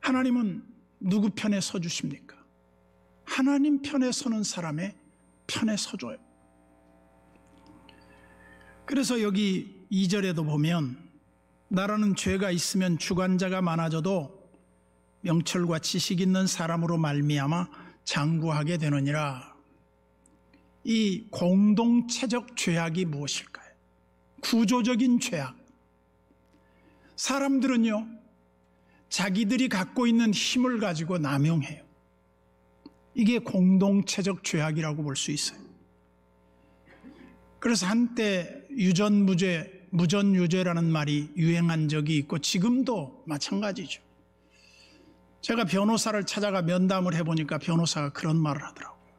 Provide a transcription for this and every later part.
하나님은 누구 편에 서주십니까? 하나님 편에 서는 사람의 편에 서줘요. 그래서 여기 2절에도 보면 나라는 죄가 있으면 주관자가 많아져도 명철과 지식 있는 사람으로 말미암아 장구하게 되느니라. 이 공동체적 죄악이 무엇일까요? 구조적인 죄악. 사람들은요, 자기들이 갖고 있는 힘을 가지고 남용해요. 이게 공동체적 죄악이라고 볼 수 있어요. 그래서 한때 유전무죄, 무전유죄라는 말이 유행한 적이 있고 지금도 마찬가지죠. 제가 변호사를 찾아가 면담을 해보니까 변호사가 그런 말을 하더라고요.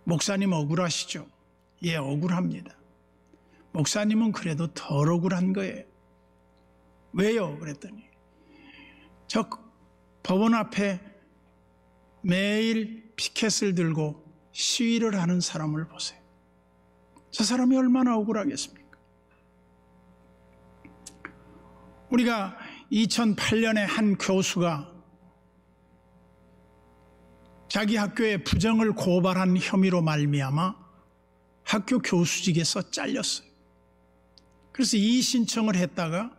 목사님 억울하시죠? 예, 억울합니다. 목사님은 그래도 덜 억울한 거예요. 왜요? 그랬더니 저 법원 앞에 매일 피켓을 들고 시위를 하는 사람을 보세요. 저 사람이 얼마나 억울하겠습니까? 우리가 2008년에 한 교수가 자기 학교의 부정을 고발한 혐의로 말미암아 학교 교수직에서 잘렸어요. 그래서 이의 신청을 했다가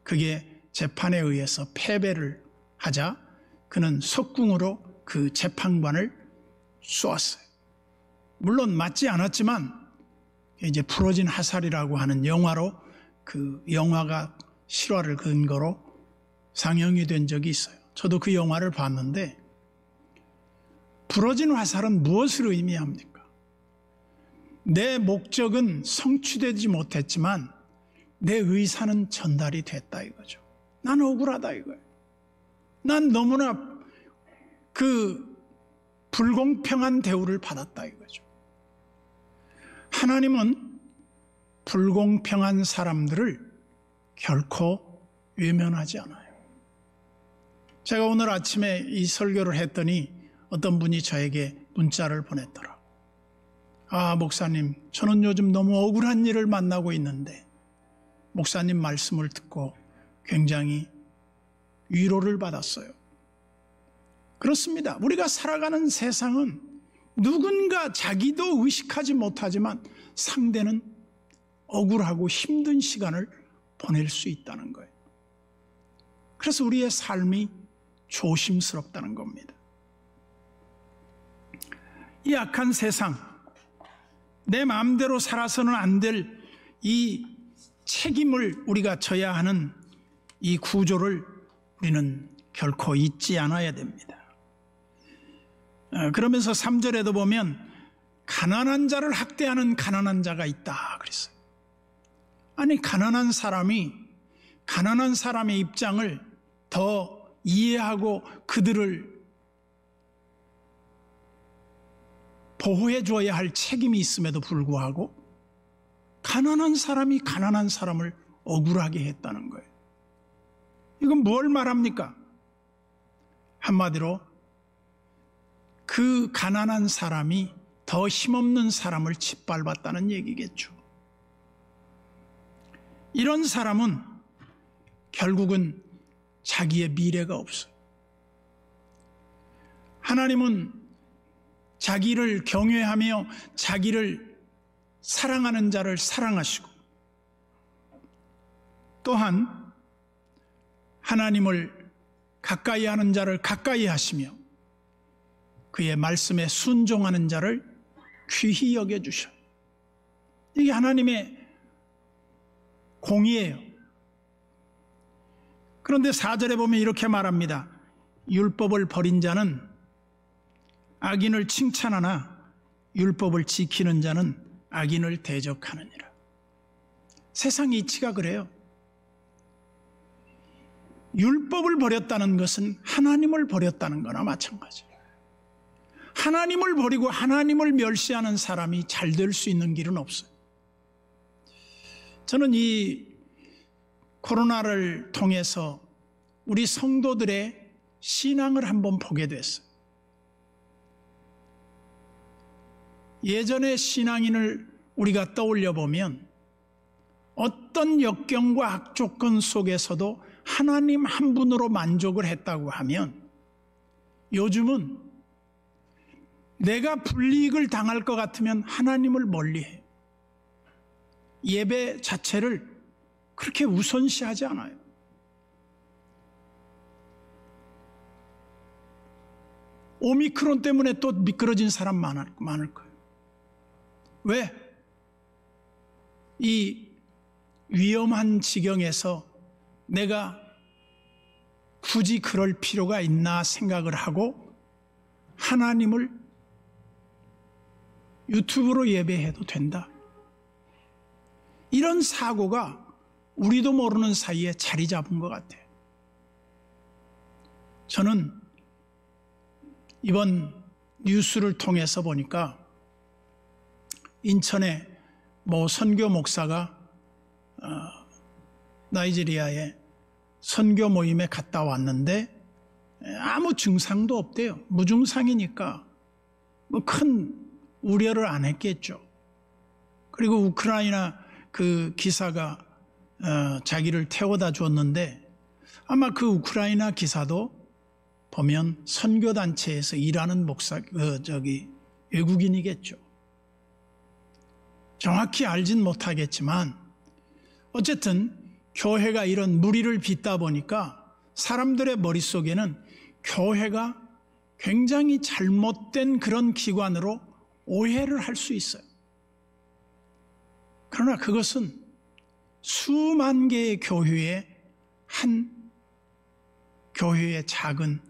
그게 재판에 의해서 패배를 하자 그는 석궁으로 그 재판관을 쏘았어요. 물론 맞지 않았지만 이제 부러진 화살이라고 하는 영화로 그 영화가 실화를 근거로 상영이 된 적이 있어요. 저도 그 영화를 봤는데 부러진 화살은 무엇을 의미합니까? 내 목적은 성취되지 못했지만 내 의사는 전달이 됐다 이거죠. 난 억울하다 이거예요. 난 너무나 그 불공평한 대우를 받았다 이거죠. 하나님은 불공평한 사람들을 결코 외면하지 않아요. 제가 오늘 아침에 이 설교를 했더니 어떤 분이 저에게 문자를 보냈더라. 아, 목사님, 저는 요즘 너무 억울한 일을 만나고 있는데 목사님 말씀을 듣고 굉장히 위로를 받았어요. 그렇습니다. 우리가 살아가는 세상은 누군가 자기도 의식하지 못하지만 상대는 억울하고 힘든 시간을 보낼 수 있다는 거예요. 그래서 우리의 삶이 조심스럽다는 겁니다. 이 악한 세상, 내 마음대로 살아서는 안 될 이 책임을 우리가 져야 하는 이 구조를 우리는 결코 잊지 않아야 됩니다. 그러면서 3절에도 보면 가난한 자를 학대하는 가난한 자가 있다 그랬어요. 아니, 가난한 사람의 입장을 더 이해하고 그들을 보호해 줘야 할 책임이 있음에도 불구하고 가난한 사람이 가난한 사람을 억울하게 했다는 거예요. 이건 뭘 말합니까? 한마디로 그 가난한 사람이 더 힘없는 사람을 짓밟았다는 얘기겠죠. 이런 사람은 결국은 자기의 미래가 없어요. 하나님은 자기를 경외하며 자기를 사랑하는 자를 사랑하시고 또한 하나님을 가까이 하는 자를 가까이 하시며 그의 말씀에 순종하는 자를 귀히 여겨주셔요. 이게 하나님의 공의예요. 그런데 4절에 보면 이렇게 말합니다. 율법을 버린 자는 악인을 칭찬하나 율법을 지키는 자는 악인을 대적하느니라. 세상 이치가 그래요. 율법을 버렸다는 것은 하나님을 버렸다는 거나 마찬가지예요. 하나님을 버리고 하나님을 멸시하는 사람이 잘 될 수 있는 길은 없어요. 저는 이 코로나를 통해서 우리 성도들의 신앙을 한번 보게 됐어요. 예전의 신앙인을 우리가 떠올려 보면 어떤 역경과 악조건 속에서도 하나님 한 분으로 만족을 했다고 하면 요즘은 내가 불이익을 당할 것 같으면 하나님을 멀리해요. 예배 자체를 그렇게 우선시하지 않아요. 오미크론 때문에 또 미끄러진 사람 많을 거예요. 왜? 이 위험한 지경에서 내가 굳이 그럴 필요가 있나 생각을 하고 하나님을 유튜브로 예배해도 된다. 이런 사고가 우리도 모르는 사이에 자리 잡은 것 같아요. 저는 이번 뉴스를 통해서 보니까 인천에 선교 목사가 나이지리아에 선교 모임에 갔다 왔는데 아무 증상도 없대요. 무증상이니까 큰 우려를 안 했겠죠. 그리고 우크라이나 그 기사가 자기를 태워다 줬는데 아마 그 우크라이나 기사도 보면 선교단체에서 일하는 외국인이겠죠. 정확히 알진 못하겠지만 어쨌든 교회가 이런 무리를 빚다 보니까 사람들의 머릿속에는 교회가 굉장히 잘못된 그런 기관으로 오해를 할 수 있어요. 그러나 그것은 수만 개의 교회의 교회의 작은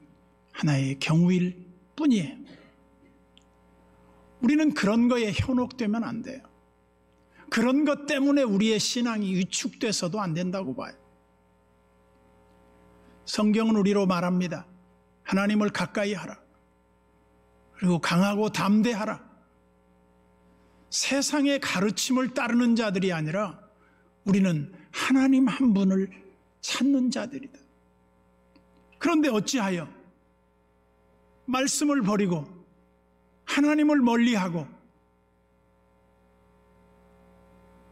하나의 경우일 뿐이에요. 우리는 그런 거에 현혹되면 안 돼요. 그런 것 때문에 우리의 신앙이 위축돼서도 안 된다고 봐요. 성경은 우리로 말합니다. 하나님을 가까이 하라. 그리고 강하고 담대하라. 세상의 가르침을 따르는 자들이 아니라 우리는 하나님 한 분을 찾는 자들이다. 그런데 어찌하여 말씀을 버리고 하나님을 멀리하고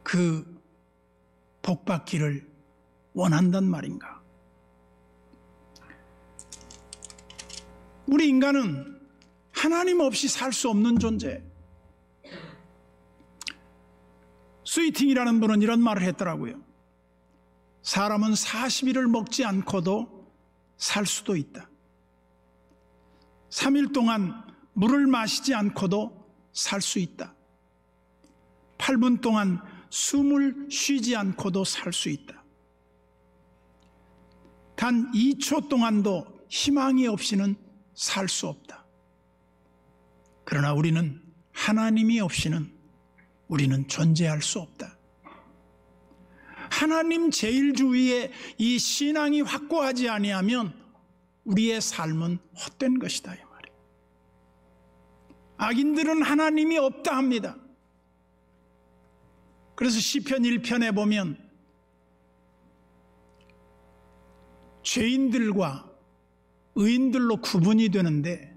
그 복받기를 원한단 말인가? 우리 인간은 하나님 없이 살 수 없는 존재. 스위팅이라는 분은 이런 말을 했더라고요. 사람은 40일을 먹지 않고도 살 수도 있다. 3일 동안 물을 마시지 않고도 살 수 있다. 8분 동안 숨을 쉬지 않고도 살 수 있다. 단 2초 동안도 희망이 없이는 살 수 없다. 그러나 우리는 하나님이 없이는 우리는 존재할 수 없다. 하나님 제일주의에 이 신앙이 확고하지 아니하면 우리의 삶은 헛된 것이다 이 말이에요. 악인들은 하나님이 없다 합니다. 그래서 시편 1편에 보면 죄인들과 의인들로 구분이 되는데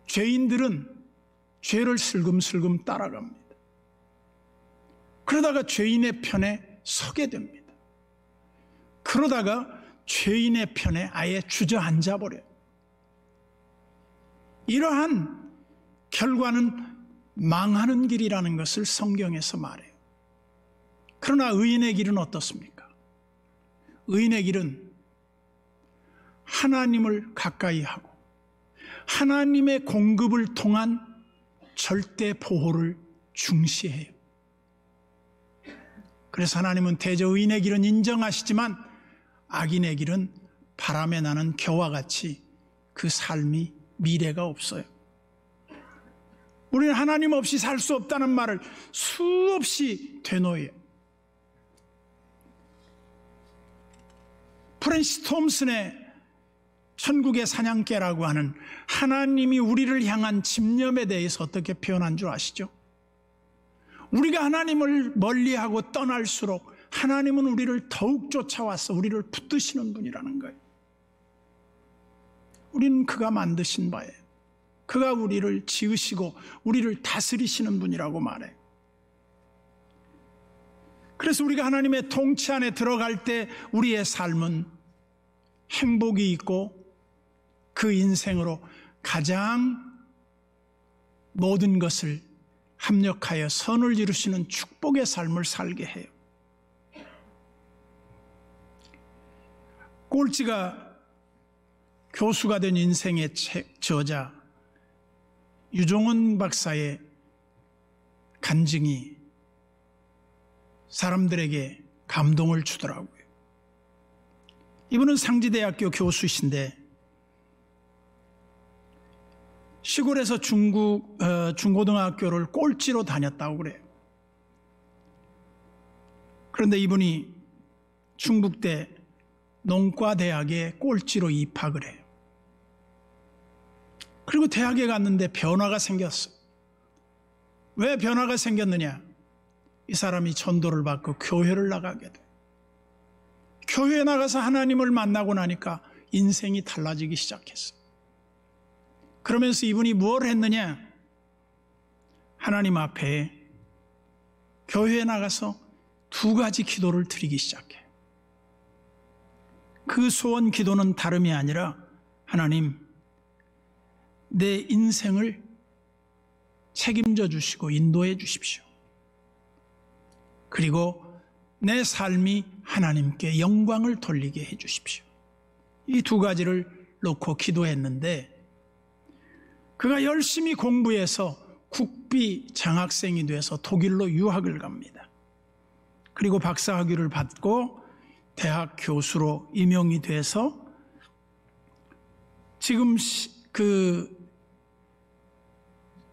죄인들은 죄를 슬금슬금 따라갑니다. 그러다가 죄인의 편에 서게 됩니다. 그러다가 죄인의 편에 아예 주저앉아 버려요. 이러한 결과는 망하는 길이라는 것을 성경에서 말해요. 그러나 의인의 길은 어떻습니까? 의인의 길은 하나님을 가까이 하고 하나님의 공급을 통한 절대 보호를 중시해요. 그래서 하나님은 대저 의인의 길은 인정하시지만 악인의 길은 바람에 나는 겨와 같이 그 삶이 미래가 없어요. 우리는 하나님 없이 살 수 없다는 말을 수없이 되뇌어요. 프랜시스 톰슨의 천국의 사냥개라고 하는 하나님이 우리를 향한 집념에 대해서 어떻게 표현한 줄 아시죠? 우리가 하나님을 멀리하고 떠날수록 하나님은 우리를 더욱 쫓아와서 우리를 붙드시는 분이라는 거예요. 우리는 그가 만드신 바예요. 그가 우리를 지으시고 우리를 다스리시는 분이라고 말해요. 그래서 우리가 하나님의 통치 안에 들어갈 때 우리의 삶은 행복이 있고 그 인생으로 가장 모든 것을 합력하여 선을 이루시는 축복의 삶을 살게 해요. 꼴찌가 교수가 된 인생의 저자 유종원 박사의 간증이 사람들에게 감동을 주더라고요. 이분은 상지대학교 교수이신데 시골에서 중고등학교를 꼴찌로 다녔다고 그래요. 그런데 이분이 충북대 농과대학에 꼴찌로 입학을 해요. 그리고 대학에 갔는데 변화가 생겼어. 왜 변화가 생겼느냐? 이 사람이 전도를 받고 교회를 나가게 돼. 교회에 나가서 하나님을 만나고 나니까 인생이 달라지기 시작했어. 그러면서 이분이 뭘 했느냐? 하나님 앞에 교회에 나가서 2가지 기도를 드리기 시작해. 그 소원 기도는 다름이 아니라 하나님, 내 인생을 책임져 주시고 인도해 주십시오. 그리고 내 삶이 하나님께 영광을 돌리게 해 주십시오. 이 2가지를 놓고 기도했는데 그가 열심히 공부해서 국비 장학생이 돼서 독일로 유학을 갑니다. 그리고 박사학위를 받고 대학 교수로 임용이 돼서 지금 그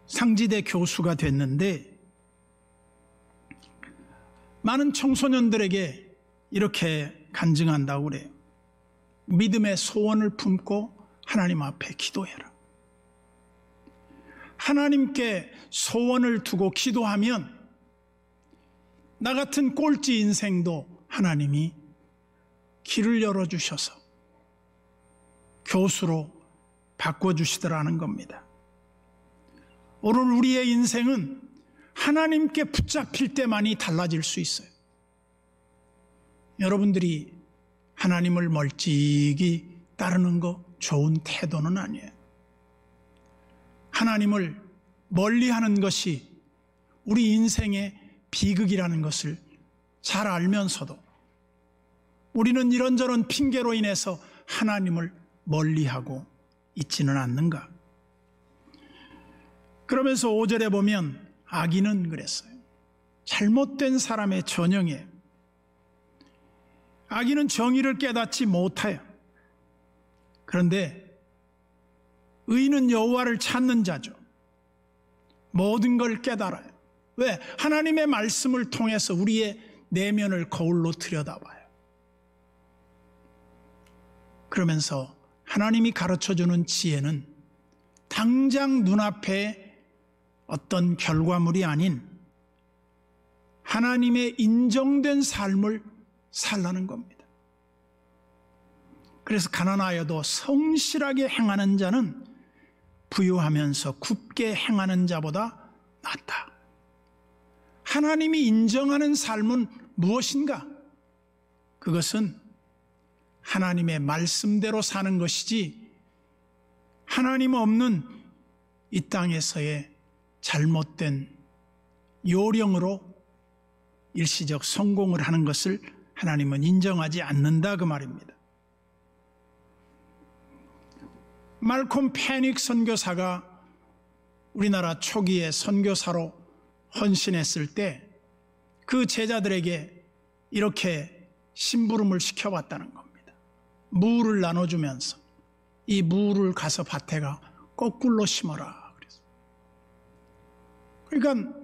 상지대 교수가 됐는데 많은 청소년들에게 이렇게 간증한다고 그래요. 믿음의 소원을 품고 하나님 앞에 기도해라. 하나님께 소원을 두고 기도하면 나 같은 꼴찌 인생도 하나님이 길을 열어주셔서 교수로 바꿔주시더라는 겁니다. 오늘 우리의 인생은 하나님께 붙잡힐 때만이 달라질 수 있어요. 여러분들이 하나님을 멀찍이 따르는 거 좋은 태도는 아니에요. 하나님을 멀리하는 것이 우리 인생의 비극이라는 것을 잘 알면서도 우리는 이런저런 핑계로 인해서 하나님을 멀리하고 있지는 않는가? 그러면서 5절에 보면 악인은 그랬어요. 잘못된 사람의 전형이에요. 악인은 정의를 깨닫지 못해요. 그런데 의인은 여호와를 찾는 자죠. 모든 걸 깨달아요. 왜? 하나님의 말씀을 통해서 우리의 내면을 거울로 들여다봐요. 그러면서 하나님이 가르쳐주는 지혜는 당장 눈앞에 어떤 결과물이 아닌 하나님의 인정된 삶을 살라는 겁니다. 그래서 가난하여도 성실하게 행하는 자는 부유하면서 굽게 행하는 자보다 낫다. 하나님이 인정하는 삶은 무엇인가? 그것은 하나님의 말씀대로 사는 것이지 하나님 없는 이 땅에서의 잘못된 요령으로 일시적 성공을 하는 것을 하나님은 인정하지 않는다 그 말입니다. 말콤 패닉 선교사가 우리나라 초기에 선교사로 헌신했을 때 그 제자들에게 이렇게 심부름을 시켜봤다는 겁니다. 무를 나눠주면서 이 무를 가서 밭에가 거꾸로 심어라 그랬어요. 그러니까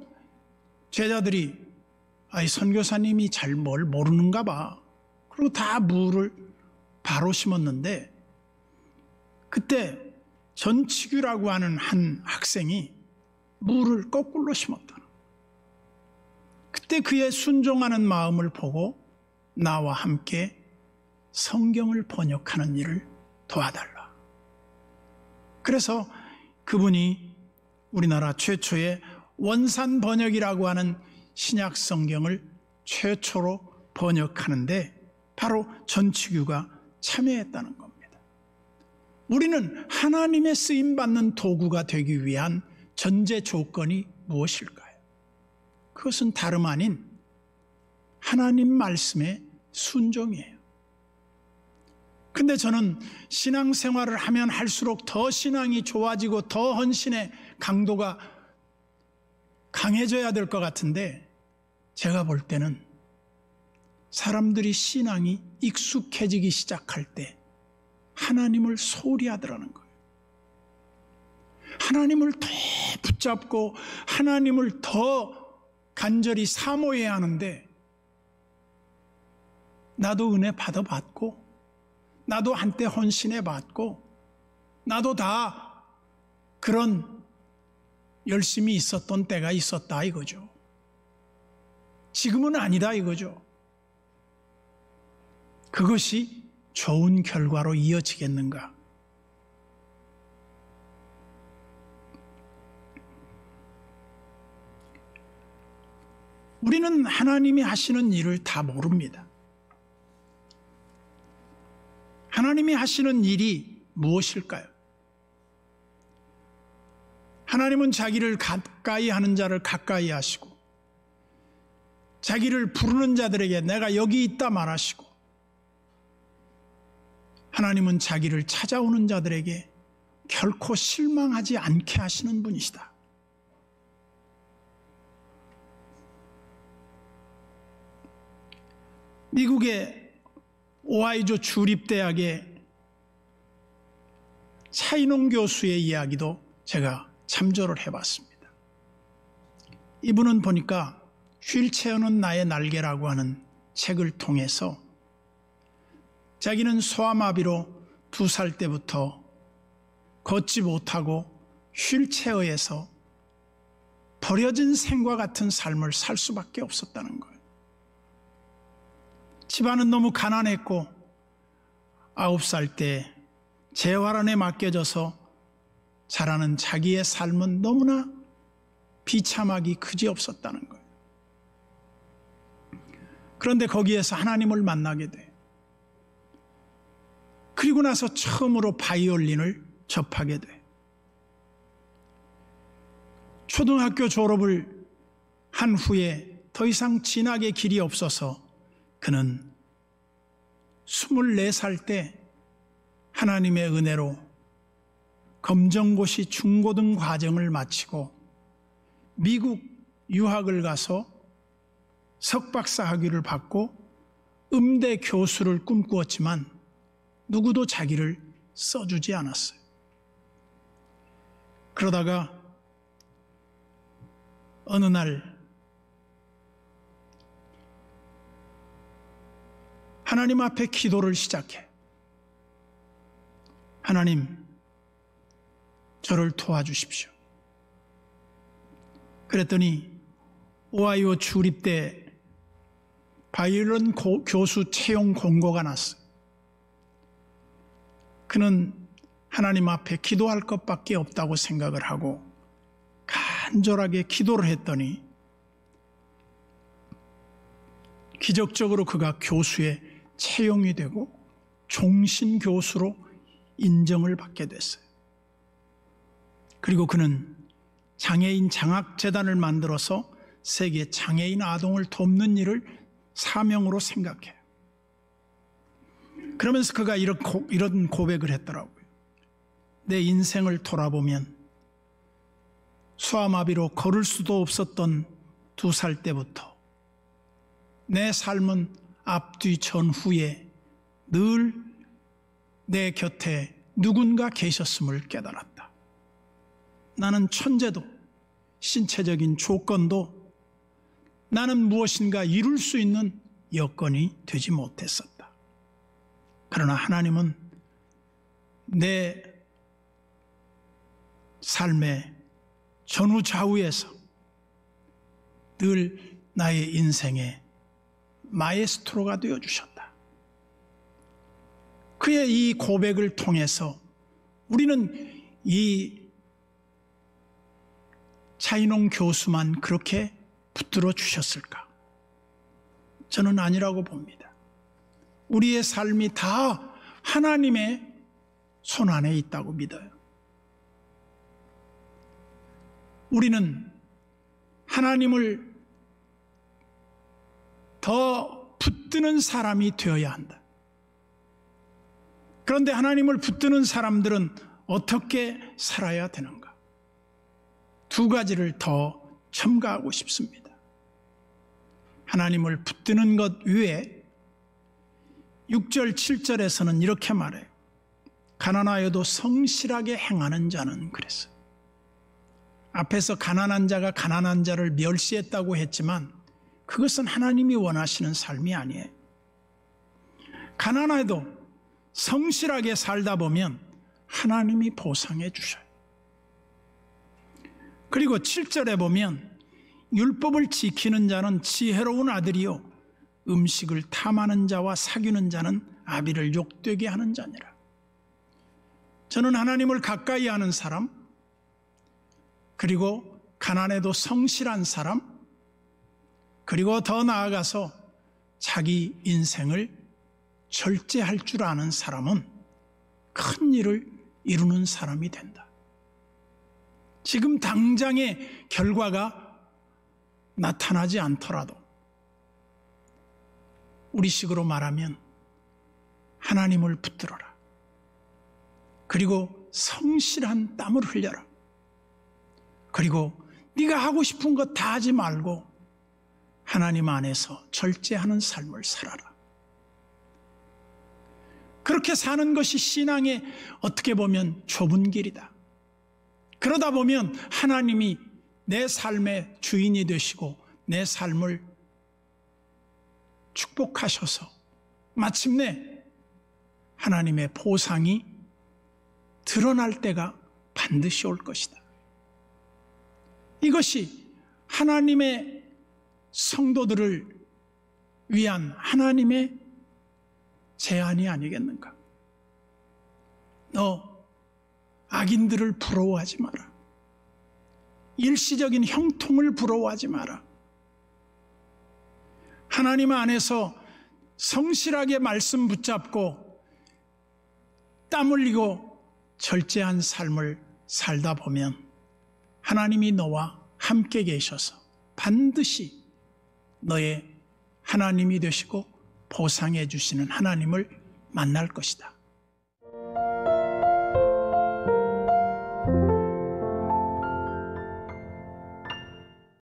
제자들이 이 선교사님이 잘 뭘 모르는가 봐. 그리고 다 무를 바로 심었는데 그때 전치규라고 하는 한 학생이 무를 거꾸로 심었다. 그때 그의 순종하는 마음을 보고 나와 함께 성경을 번역하는 일을 도와달라. 그래서 그분이 우리나라 최초의 원산 번역이라고 하는 신약 성경을 최초로 번역하는데 바로 전치규가 참여했다는 겁니다. 우리는 하나님의 쓰임받는 도구가 되기 위한 전제 조건이 무엇일까요? 그것은 다름 아닌 하나님 말씀의 순종이에요. 근데 저는 신앙생활을 하면 할수록 더 신앙이 좋아지고 더 헌신의 강도가 강해져야 될 것 같은데, 제가 볼 때는 사람들이 신앙이 익숙해지기 시작할 때 하나님을 소홀히 하더라는 거예요. 하나님을 더 붙잡고 하나님을 더 간절히 사모해야 하는데, 나도 은혜 받아봤고 나도 한때 헌신해 봤고 나도 다 그런 열심히 있었던 때가 있었다 이거죠. 지금은 아니다 이거죠. 그것이 좋은 결과로 이어지겠는가? 우리는 하나님이 하시는 일을 다 모릅니다. 하나님이 하시는 일이 무엇일까요? 하나님은 자기를 가까이 하는 자를 가까이 하시고, 자기를 부르는 자들에게 내가 여기 있다 말하시고, 하나님은 자기를 찾아오는 자들에게 결코 실망하지 않게 하시는 분이시다. 미국의 오하이오 주립대학의 차인홍 교수의 이야기도 제가 참조를 해봤습니다. 이분은 보니까 휠체어는 나의 날개라고 하는 책을 통해서 자기는 소아마비로 2살 때부터 걷지 못하고 휠체어에서 버려진 생과 같은 삶을 살 수밖에 없었다는 거예요. 집안은 너무 가난했고 9살 때 재활원에 맡겨져서 자라는 자기의 삶은 너무나 비참하기 그지없었다는 거예요. 그런데 거기에서 하나님을 만나게 돼. 그리고 나서 처음으로 바이올린을 접하게 돼. 초등학교 졸업을 한 후에 더 이상 진학의 길이 없어서 그는 24살 때 하나님의 은혜로 검정고시 중고등 과정을 마치고 미국 유학을 가서 석박사 학위를 받고 음대 교수를 꿈꾸었지만 누구도 자기를 써주지 않았어요. 그러다가 어느 날 하나님 앞에 기도를 시작해. 하나님, 저를 도와주십시오. 그랬더니 오하이오 주립대 바이올린 교수 채용 공고가 났어요. 그는 하나님 앞에 기도할 것밖에 없다고 생각을 하고 간절하게 기도를 했더니 기적적으로 그가 교수에 채용이 되고 종신 교수로 인정을 받게 됐어요. 그리고 그는 장애인 장학재단을 만들어서 세계 장애인 아동을 돕는 일을 사명으로 생각해요. 그러면서 그가 이런 고백을 했더라고요. 내 인생을 돌아보면 소아마비로 걸을 수도 없었던 2살 때부터 내 삶은 앞뒤 전후에 늘 내 곁에 누군가 계셨음을 깨달았다. 나는 천재도 신체적인 조건도 나는 무엇인가 이룰 수 있는 여건이 되지 못했었다. 그러나 하나님은 내 삶의 전후좌우에서 늘 나의 인생의 마에스트로가 되어주셨다. 그의 이 고백을 통해서 우리는 이 차인홍 교수만 그렇게 붙들어 주셨을까? 저는 아니라고 봅니다. 우리의 삶이 다 하나님의 손 안에 있다고 믿어요. 우리는 하나님을 더 붙드는 사람이 되어야 한다. 그런데 하나님을 붙드는 사람들은 어떻게 살아야 되는가? 두 가지를 더 첨가하고 싶습니다. 하나님을 붙드는 것 외에 6절, 7절에서는 이렇게 말해요. 가난하여도 성실하게 행하는 자는 그랬어요. 앞에서 가난한 자가 가난한 자를 멸시했다고 했지만 그것은 하나님이 원하시는 삶이 아니에요. 가난해도 성실하게 살다 보면 하나님이 보상해 주셔요. 그리고 7절에 보면 율법을 지키는 자는 지혜로운 아들이요 음식을 탐하는 자와 사귀는 자는 아비를 욕되게 하는 자니라. 저는 하나님을 가까이 하는 사람, 그리고 가난해도 성실한 사람, 그리고 더 나아가서 자기 인생을 절제할 줄 아는 사람은 큰 일을 이루는 사람이 된다. 지금 당장의 결과가 나타나지 않더라도 우리식으로 말하면 하나님을 붙들어라. 그리고 성실한 땀을 흘려라. 그리고 네가 하고 싶은 것 다 하지 말고 하나님 안에서 절제하는 삶을 살아라. 그렇게 사는 것이 신앙의 어떻게 보면 좁은 길이다. 그러다 보면 하나님이 내 삶의 주인이 되시고 내 삶을 축복하셔서 마침내 하나님의 보상이 드러날 때가 반드시 올 것이다. 이것이 하나님의 성도들을 위한 하나님의 제안이 아니겠는가? 너 악인들을 부러워하지 마라. 일시적인 형통을 부러워하지 마라. 하나님 안에서 성실하게 말씀 붙잡고 땀 흘리고 절제한 삶을 살다 보면 하나님이 너와 함께 계셔서 반드시 너의 하나님이 되시고 보상해 주시는 하나님을 만날 것이다.